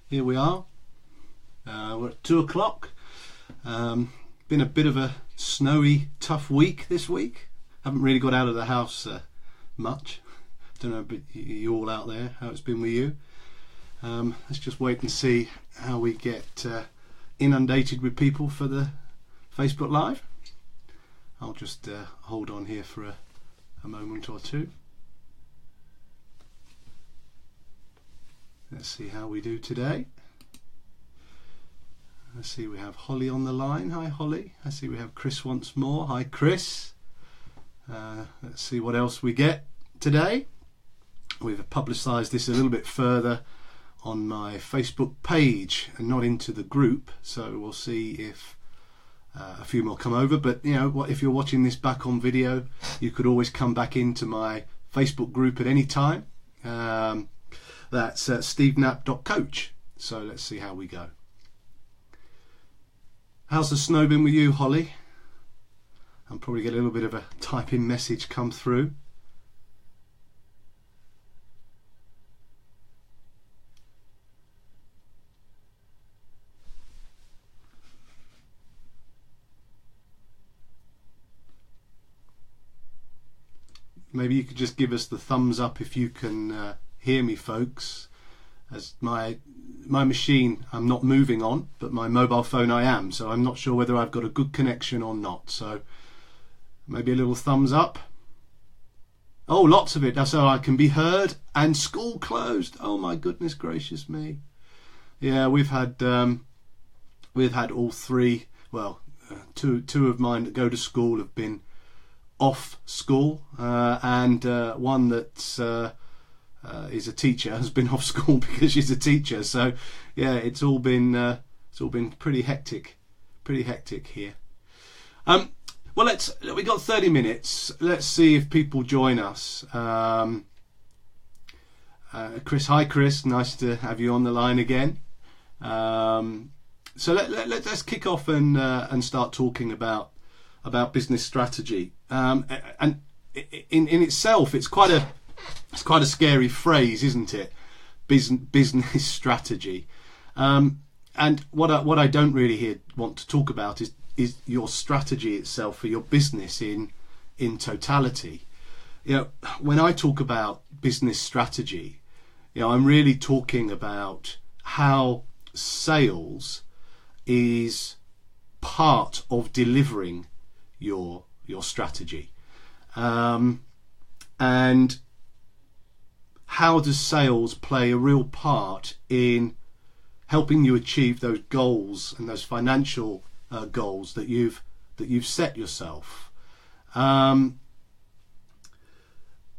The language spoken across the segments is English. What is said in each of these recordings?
Here we are. We're at 2 o'clock. Been a bit of a snowy, tough week this week. Haven't really got out of the house much. Don't know about you all out there, how it's been with you. Let's just wait and see how we get inundated with people for the Facebook Live. I'll just hold on here for a moment or two. Let's see how we do today. Let's see, we have Holly on the line. Hi Holly. I see we have Chris once more. Hi Chris. Let's see what else we get today. We've publicised this a little bit further on my Facebook page and not into the group, so we'll see if a few more come over. But you know what, if you're watching this back on video, you could always come back into my Facebook group at any time. That's stevenap.coach. So let's see how we go. How's the snow been with you, Holly? I'll probably get a little bit of a type-in message come through. Maybe you could just give us the thumbs up if you can hear me, folks. As my machine I'm not moving on, but my mobile phone I am, so I'm not sure whether I've got a good connection or not. So maybe a little thumbs up. Oh, lots of it. So I can be heard. And school closed. Oh my goodness gracious me. Yeah, we've had all three. Well, two of mine that go to school have been off school, and one that's is a teacher has been off school because she's a teacher. So yeah, it's all been pretty hectic here. Well, we got 30 minutes. Let's see if people join us. Chris, hi Chris, nice to have you on the line again. So let's kick off and start talking about business strategy. And in itself, it's quite a scary phrase, isn't it? Business strategy. And what I don't really want to talk about is your strategy itself for your business in totality. You know, when I talk about business strategy, you know, I'm really talking about how sales is part of delivering your strategy. And how does sales play a real part in helping you achieve those goals and those financial goals that you've set yourself?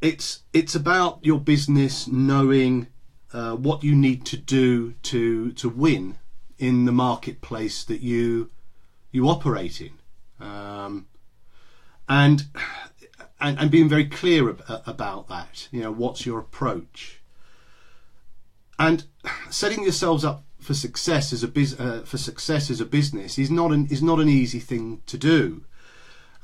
It's about your business knowing what you need to do to win in the marketplace that you operate in, and being very clear about that. You know, what's your approach, and setting yourselves up for success as a business is not an easy thing to do.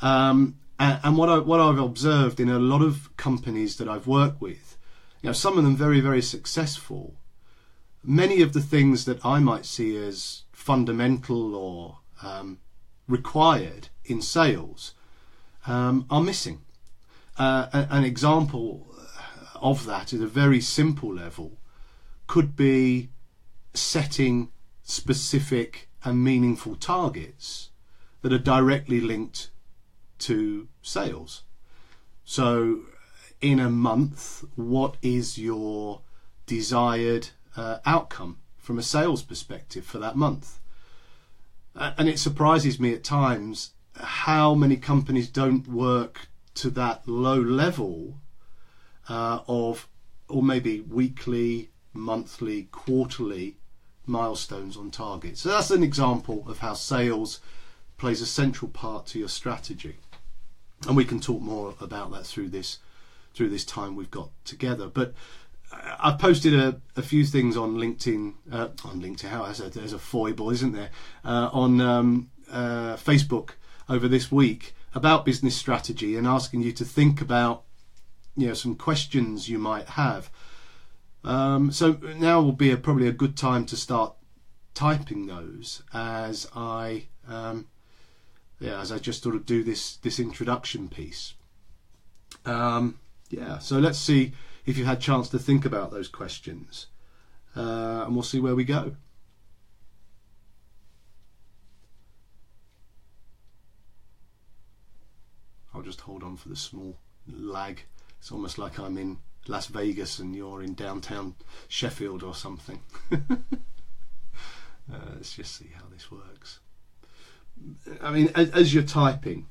And what I've observed in a lot of companies that I've worked with, you know, some of them very, very successful. Many of the things that I might see as fundamental or required in sales are missing. An example of that at a very simple level could be setting specific and meaningful targets that are directly linked to sales. So in a month, what is your desired outcome from a sales perspective for that month? And it surprises me at times how many companies don't work to that low level of, or maybe weekly, monthly, quarterly milestones on targets. So that's an example of how sales plays a central part to your strategy, and we can talk more about that through this time we've got together. But I've posted a few things on LinkedIn. How there's a foible, isn't there? On Facebook over this week about business strategy, and asking you to think about, you know, some questions you might have. So now will be probably a good time to start typing those as I just sort of do this introduction piece. So let's see if you've had a chance to think about those questions, and we'll see where we go. I'll just hold on for the small lag. It's almost like I'm in Las Vegas and you're in downtown Sheffield or something. Let's just see how this works. I mean, as you're typing,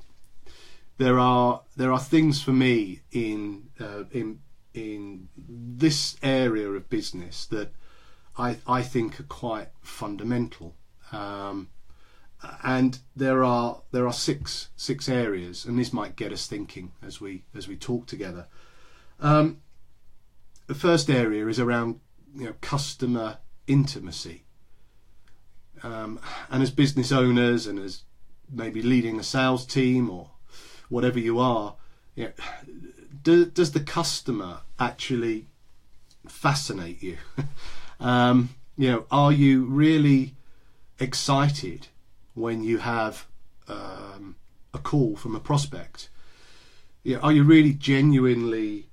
there are things for me in this area of business that I think are quite fundamental. And there are six areas, and this might get us thinking as we talk together. The first area is around customer intimacy, and as business owners and as maybe leading a sales team or whatever you are, does the customer actually fascinate you? Are you really excited when you have a call from a prospect? Are you really genuinely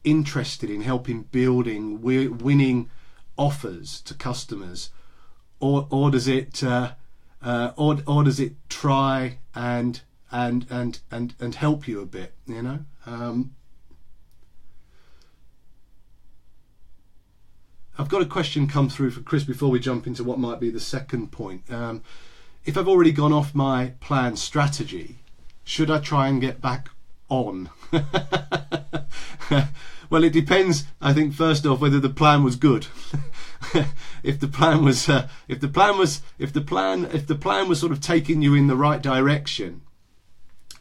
interested in helping building winning offers to customers, or does it does it try and help you a bit? I've got a question come through for Chris before we jump into what might be the second point. If I've already gone off my planned strategy, should I try and get back on? Well, it depends. I think first off whether the plan was good. If the plan was sort of taking you in the right direction,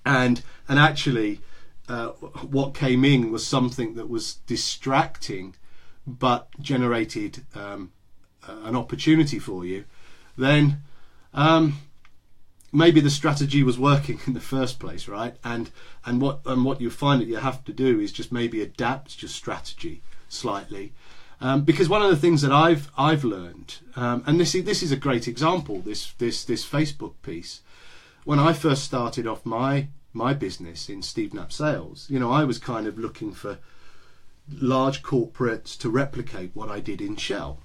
and actually what came in was something that was distracting but generated an opportunity for you, then maybe the strategy was working in the first place, right? And what you find that you have to do is just maybe adapt your strategy slightly, because one of the things that I've learned, and this is a great example, this Facebook piece. When I first started off my business in Steve Knapp Sales, I was kind of looking for large corporates to replicate what I did in Shell.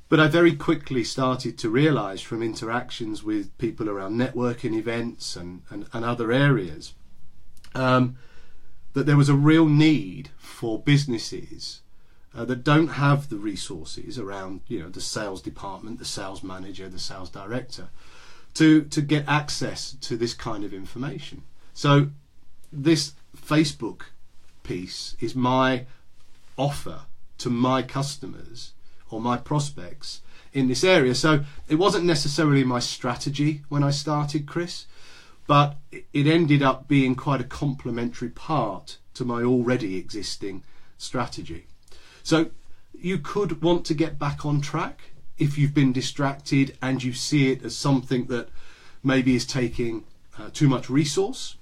But I very quickly started to realise from interactions with people around networking events and other areas that there was a real need for businesses that don't have the resources around the sales department, the sales manager, the sales director, to get access to this kind of information. So this Facebook piece is my offer to my customers or my prospects in this area. So it wasn't necessarily my strategy when I started, Chris, but it ended up being quite a complementary part to my already existing strategy. So you could want to get back on track if you've been distracted and you see it as something that maybe is taking too much resource.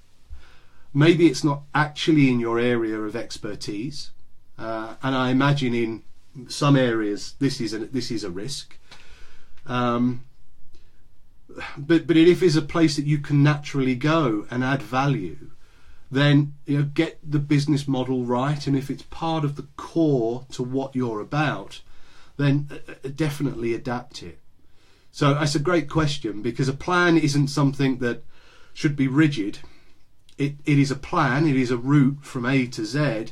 Maybe it's not actually in your area of expertise, and I imagine in some areas this is a risk. But if it's a place that you can naturally go and add value, then get the business model right, and if it's part of the core to what you're about, then definitely adapt it. So that's a great question, because a plan isn't something that should be rigid. It is a plan, it is a route from A to Z,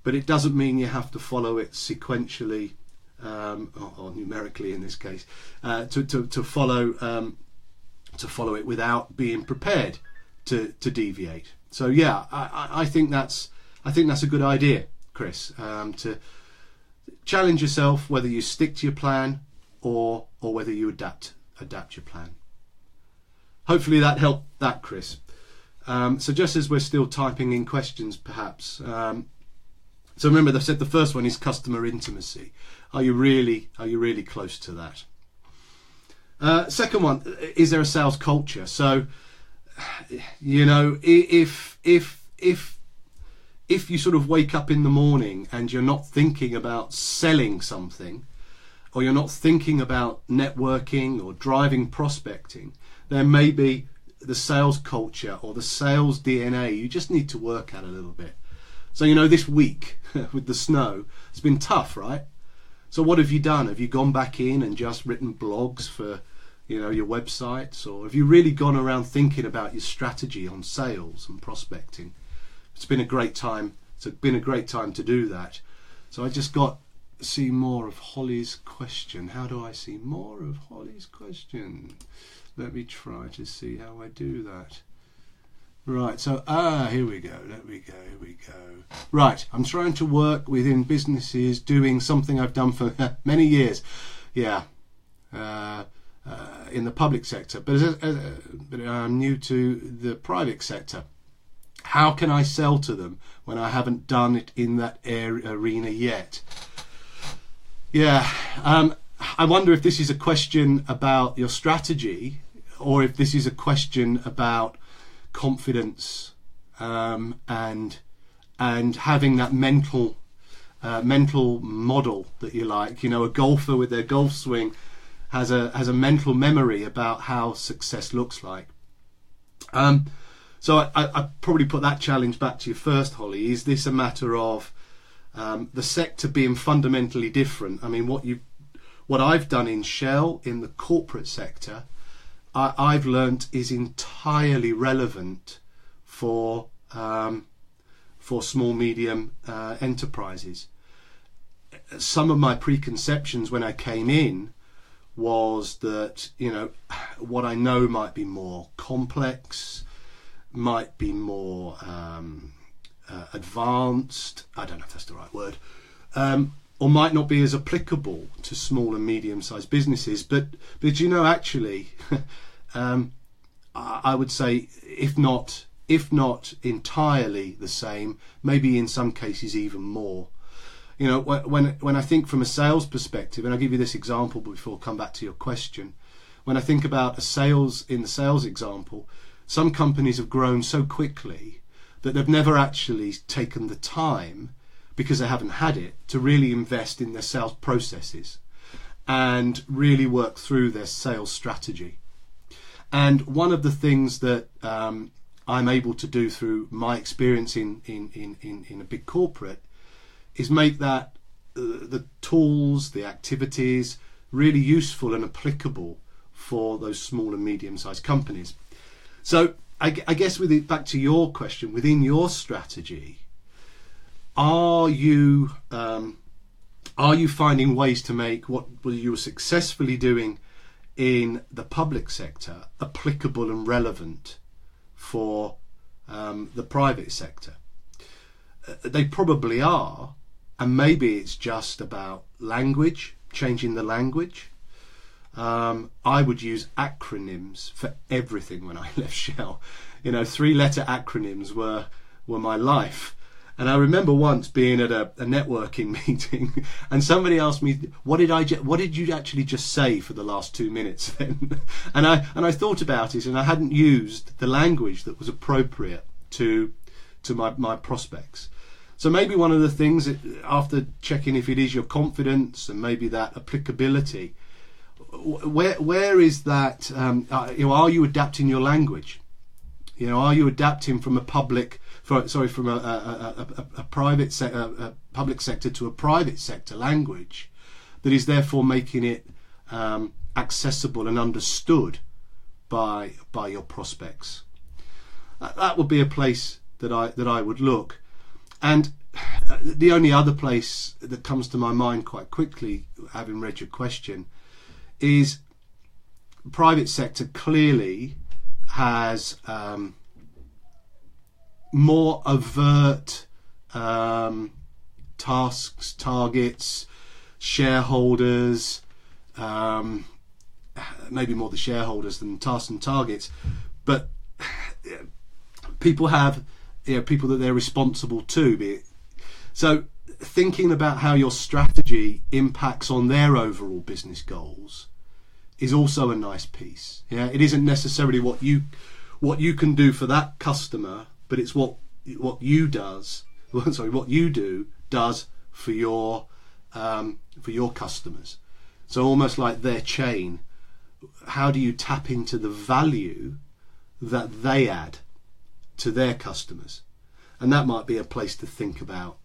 but it doesn't mean you have to follow it sequentially, or numerically in this case, to follow it without being prepared to deviate. So yeah, I think that's a good idea, Chris, to challenge yourself whether you stick to your plan or whether you adapt your plan. Hopefully that helped that, Chris. So just as we're still typing in questions, perhaps. So remember, I said the first one is customer intimacy. Are you really close to that? Second one, is there a sales culture? So, if if you sort of wake up in the morning and you're not thinking about selling something, or you're not thinking about networking or driving prospecting, then maybe the sales culture or the sales DNA, you just need to work at a little bit. So, you know, this week with the snow, it's been tough, right? So what have you done? Have you gone back in and just written blogs for, you know, your websites? Or have you really gone around thinking about your strategy on sales and prospecting? It's been a great time. It's been a great time to do that. So I just got to see more of Holly's question. How do I see more of Holly's question? Let me try to see how I do that. Right, so, here we go, here we go. Right, I'm trying to work within businesses doing something I've done for many years. Yeah, in the public sector, but I'm new to the private sector. How can I sell to them when I haven't done it in that arena yet? Yeah, I wonder if this is a question about your strategy, or if this is a question about confidence, and having that mental model that you like. You know, a golfer with their golf swing has a mental memory about how success looks like. So I probably put that challenge back to you first, Holly. Is this a matter of the sector being fundamentally different? I mean, what I've done in Shell in the corporate sector, I've learnt is entirely relevant for small medium enterprises. Some of my preconceptions when I came in was that, you know, what I know might be more complex, might be more advanced. I don't know if that's the right word. Or might not be as applicable to small and medium-sized businesses, but you know, actually, I would say if not entirely the same, maybe in some cases even more. You know, when I think from a sales perspective, and I'll give you this example before I come back to your question. When I think about in the sales example, some companies have grown so quickly that they've never actually taken the time, because they haven't had it, to really invest in their sales processes and really work through their sales strategy. And one of the things that I'm able to do through my experience in a big corporate is make that the tools, the activities, really useful and applicable for those small and medium-sized companies. So I guess back to your question, within your strategy, are you finding ways to make what you were successfully doing in the public sector applicable and relevant for the private sector? They probably are, and maybe it's just about language, changing the language. I would use acronyms for everything when I left Shell. You know, 3-letter acronyms were my life. And I remember once being at a networking meeting, and somebody asked me, "What did you actually just say for the last 2 minutes?" Then, and I thought about it, and I hadn't used the language that was appropriate to my prospects. So maybe one of the things that, after checking if it is your confidence and maybe that applicability, where is that? You know, are you adapting your language? You know, are you adapting from a public public sector to a private sector language that is therefore making it accessible and understood by your prospects? That would be a place that I would look. And the only other place that comes to my mind quite quickly, having read your question, is private sector clearly has more overt tasks, targets, shareholders, maybe more the shareholders than tasks and targets, but people have, you know, people that they're responsible to. So thinking about how your strategy impacts on their overall business goals is also a nice piece. Yeah, it isn't necessarily what you can do for that customer, but it's what you what you do does for your customers. So almost like their chain, how do you tap into the value that they add to their customers? And that might be a place to think about.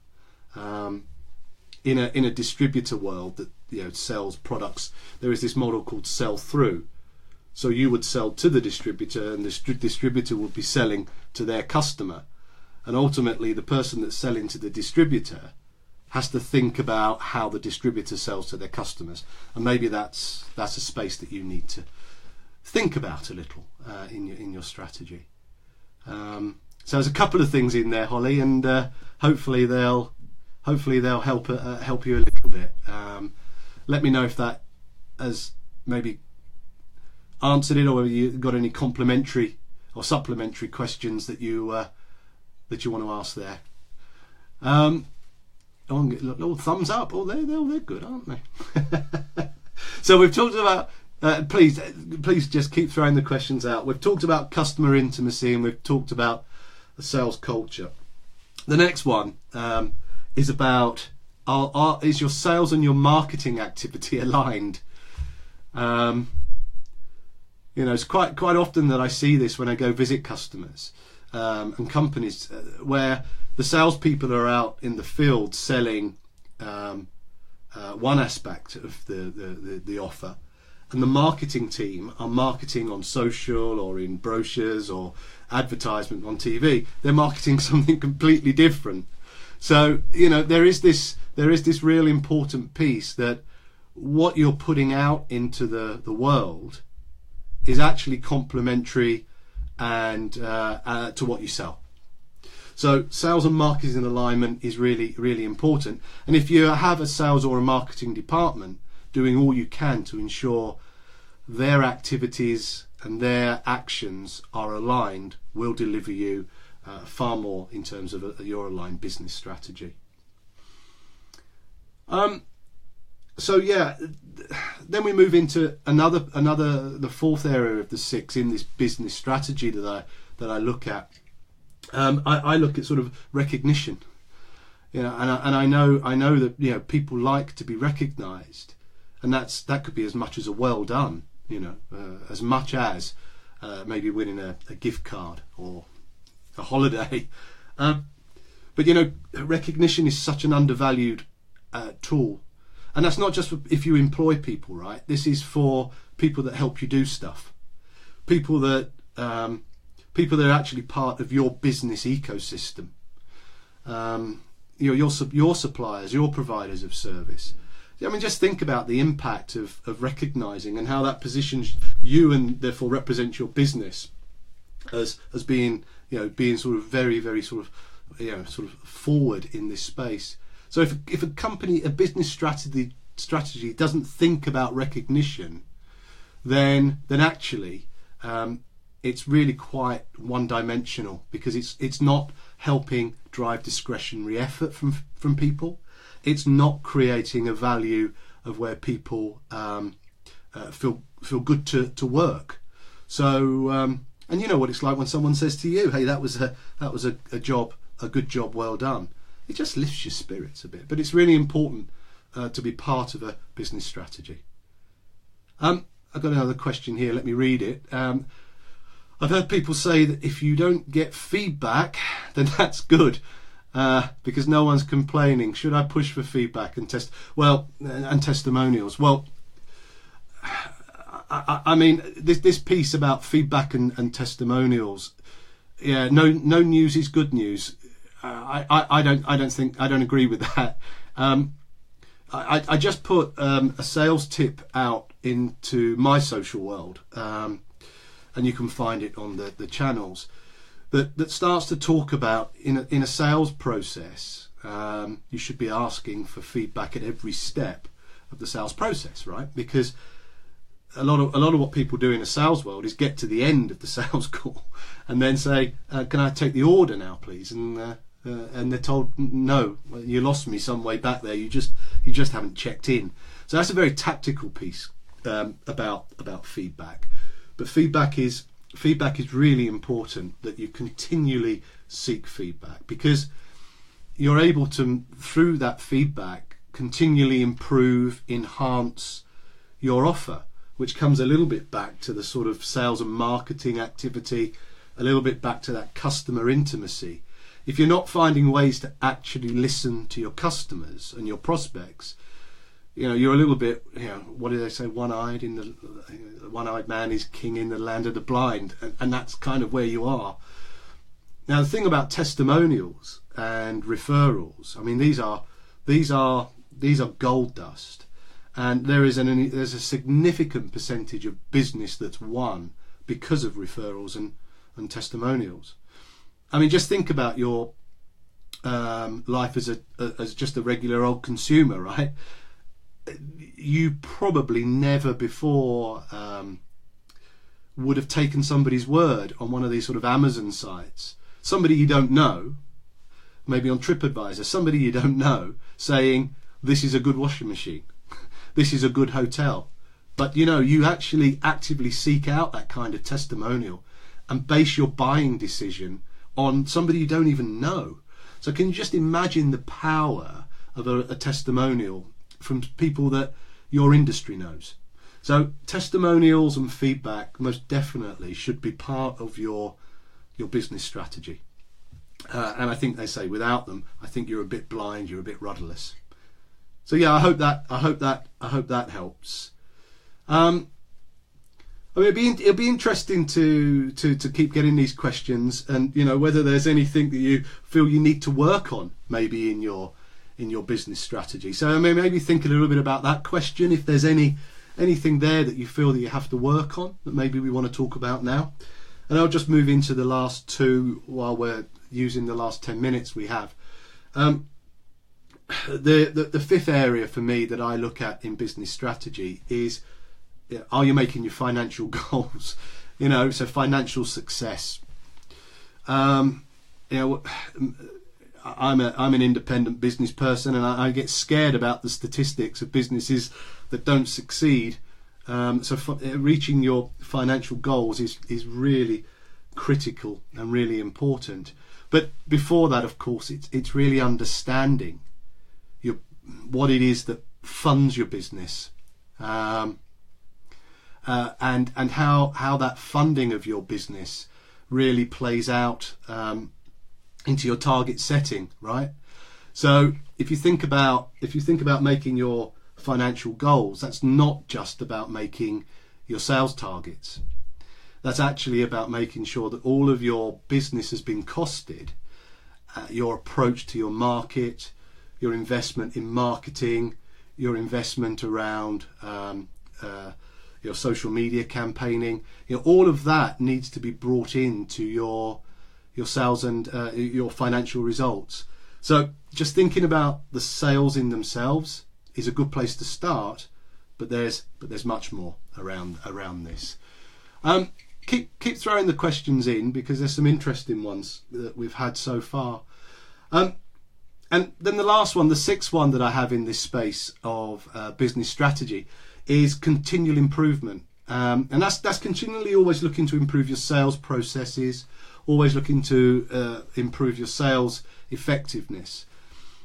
In a distributor world that sells products, there is this model called sell through. So you would sell to the distributor, and the distributor would be selling to their customer, and ultimately the person that's selling to the distributor has to think about how the distributor sells to their customers, and maybe that's a space that you need to think about a little in your strategy. So there's a couple of things in there, Holly, and hopefully they'll help you a little bit. Let me know if that has maybe answered it, or whether you've got any complementary or supplementary questions that you want to ask there. Little thumbs up. Oh, they're good, aren't they? So we've talked about. Please just keep throwing the questions out. We've talked about customer intimacy, and we've talked about the sales culture. The next one is about is your sales and your marketing activity aligned? It's quite often that I see this when I go visit customers and companies where the salespeople are out in the field selling one aspect of the offer, and the marketing team are marketing on social or in brochures or advertisement on TV. They're marketing something completely different. So there is this real important piece that what you're putting out into the world is actually complementary and to what you sell. So sales and marketing alignment is really, really important. And if you have a sales or a marketing department doing all you can to ensure their activities and their actions are aligned, will deliver you far more in terms of your aligned business strategy. So yeah, then we move into the fourth area of the 6 in this business strategy that I look at. I look at sort of recognition, and I know that people like to be recognised, and that could be as much as a well done, as much as maybe winning a gift card or a holiday. But recognition is such an undervalued tool. And that's not just for if you employ people, right? This is for people that help you do stuff, people that are actually part of your business ecosystem. Your suppliers, your providers of service. I mean, just think about the impact of recognising and how that positions you and therefore represents your business as being sort of very, very sort of forward in this space. So if a company, a business strategy doesn't think about recognition, then actually it's really quite one-dimensional, because it's not helping drive discretionary effort from people. It's not creating a value of where people feel good to work. So and you know what it's like when someone says to you, "Hey, that was a good job, well done." It just lifts your spirits a bit. But it's really important to be part of a business strategy. I've got another question here. Let me read it. I've heard people say that if you don't get feedback, then that's good, because no one's complaining. Should I push for feedback and testimonials? Well, I mean, this piece about feedback and testimonials. Yeah, no news is good news. I don't agree with that. I just put a sales tip out into my social world, and you can find it on the channels that starts to talk about in a sales process. You should be asking for feedback at every step of the sales process, right? Because a lot of what people do in a sales world is get to the end of the sales call and then say, "Can I take the order now, please?" And they're told, "No, you lost me some way back there. You just haven't checked in." So that's a very tactical piece about feedback. But feedback is really important, that you continually seek feedback, because you're able to, through that feedback, continually improve, enhance your offer, which comes a little bit back to the sort of sales and marketing activity, a little bit back to that customer intimacy. If you're not finding ways to actually listen to your customers and your prospects, you're a little bit, what do they say, one-eyed man is king in the land of the blind, and that's kind of where you are. Now, the thing about testimonials and referrals, I mean, these are gold dust, and there's a significant percentage of business that's won because of referrals and testimonials. I mean, just think about your life as just a regular old consumer, right? You probably never before would have taken somebody's word on one of these sort of Amazon sites. Somebody you don't know, maybe on TripAdvisor, somebody you don't know saying, this is a good washing machine, this is a good hotel. But you actually actively seek out that kind of testimonial and base your buying decision on somebody you don't even know. So can you just imagine the power of a testimonial from people that your industry knows? So testimonials and feedback most definitely should be part of your business strategy. And I think they say without them, I think you're a bit blind, you're a bit rudderless. So yeah, I hope that helps. I mean, it'll be interesting to keep getting these questions, and whether there's anything that you feel you need to work on, maybe in your business strategy. So I mean, maybe think a little bit about that question. If there's anything there that you feel that you have to work on, that maybe we want to talk about now, and I'll just move into the last two while we're using the last 10 minutes we have. The fifth area for me that I look at in business strategy is, are you making your financial goals? So financial success. I'm an independent business person, and I get scared about the statistics of businesses that don't succeed. Reaching your financial goals is really critical and really important. But before that, of course, it's really understanding what it is that funds your business. And how that funding of your business really plays out into your target setting, right? So if you think about making your financial goals, that's not just about making your sales targets. That's actually about making sure that all of your business has been costed, your approach to your market, your investment in marketing, your investment around your social media campaigning, all of that needs to be brought into your sales and your financial results. So just thinking about the sales in themselves is a good place to start, but there's much more around this. Keep throwing the questions in, because there's some interesting ones that we've had so far. And then the last one, the sixth one that I have in this space of business strategy, is continual improvement, and that's continually always looking to improve your sales processes, always looking to improve your sales effectiveness.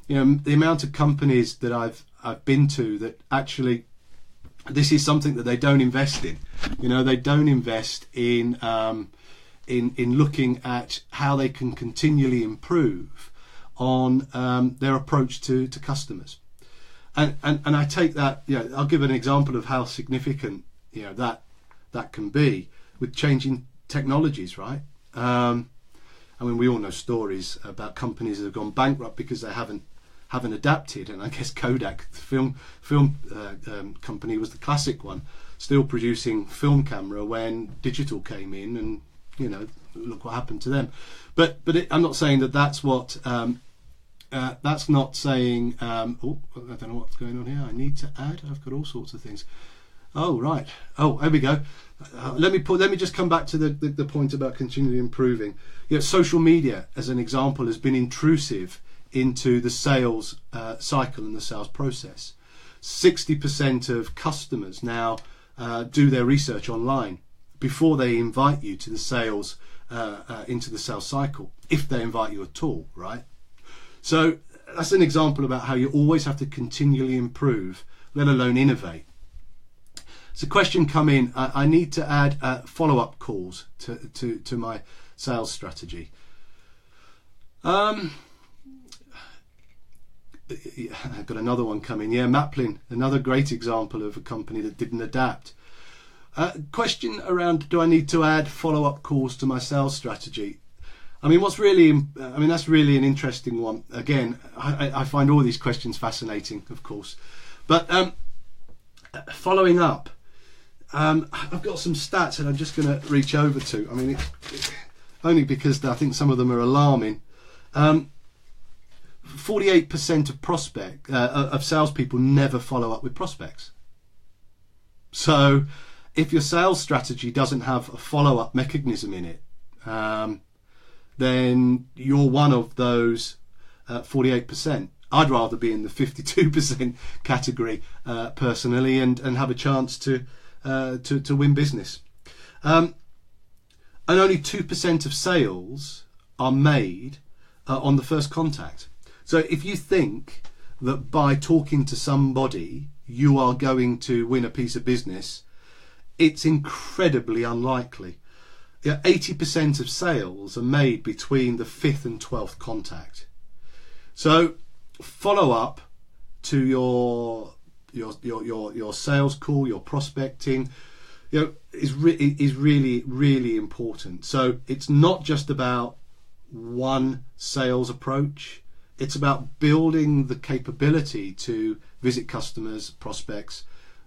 The amount of companies that I've been to that actually this is something that they don't invest in. They don't invest in looking at how they can continually improve on their approach to customers. And I take that, I'll give an example of how significant that can be with changing technologies, right? I mean, we all know stories about companies that have gone bankrupt because they haven't adapted, and I guess Kodak, the film company, was the classic one, still producing film camera when digital came in, and look what happened to them. But I'm not saying that's what. That's not saying, I don't know what's going on here. I need to add. I've got all sorts of things. Oh, right. Oh, there we go. Let me just come back to the point about continually improving. Social media, as an example, has been intrusive into the sales cycle and the sales process. 60% of customers now do their research online before they invite you to the sales into the sales cycle, if they invite you at all, right? So that's an example about how you always have to continually improve, let alone innovate. So question come in, I need to add follow-up calls to my sales strategy. I've got another one coming. Yeah, Maplin, another great example of a company that didn't adapt. Question around, do I need to add follow-up calls to my sales strategy? I mean, that's really an interesting one. Again, I find all these questions fascinating, of course. But following up, I've got some stats that I'm just going to reach over to. I mean, only because I think some of them are alarming. 48% of salespeople never follow up with prospects. So, if your sales strategy doesn't have a follow-up mechanism in it, then you're one of those 48%. I'd rather be in the 52% category personally, and have a chance to win business. And only 2% of sales are made on the first contact. So if you think that by talking to somebody you are going to win a piece of business, it's incredibly unlikely. 80% of sales are made between the 5th and 12th contact. So follow up to your sales call, your prospecting, is really important. So it's not just about one sales approach. It's about building the capability to visit customers, prospects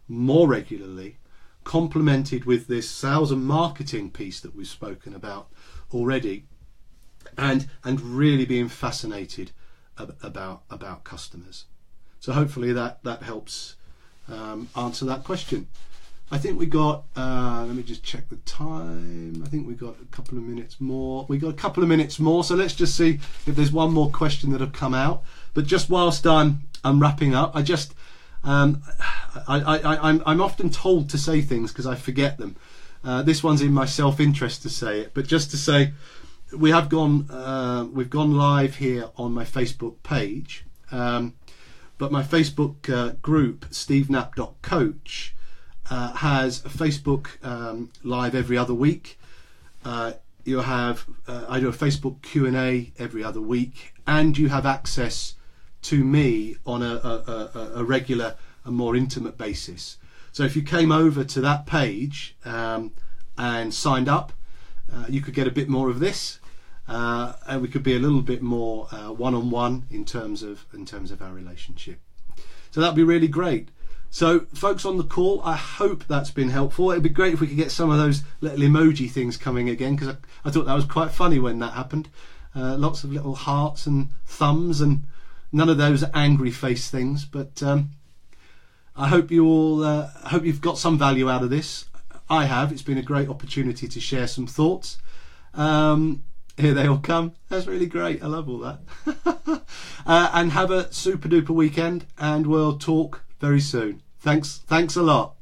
more regularly, complemented with this sales and marketing piece that we've spoken about already, and really being fascinated about customers. So hopefully that helps answer that question. I think we got, let me just check the time. I think we got a couple of minutes more. So let's just see if there's one more question that have come out. But just whilst I'm wrapping up, I'm often told to say things because I forget them. This one's in my self-interest to say it, but just to say, we've gone live here on my Facebook page, but my Facebook group, SteveKnapp.coach, has a Facebook live every other week. You have I do a Facebook Q&A every other week, and you have access to me on a regular and more intimate basis. So if you came over to that page and signed up, you could get a bit more of this, and we could be a little bit more one-on-one in terms of our relationship. So that'd be really great. So folks on the call, I hope that's been helpful. It'd be great if we could get some of those little emoji things coming again, because I thought that was quite funny when that happened. Lots of little hearts and thumbs, and none of those angry face things. But I hope you all, I hope you've got some value out of this. I have. It's been a great opportunity to share some thoughts. Here they all come. That's really great. I love all that. And have a super duper weekend, and we'll talk very soon. Thanks a lot.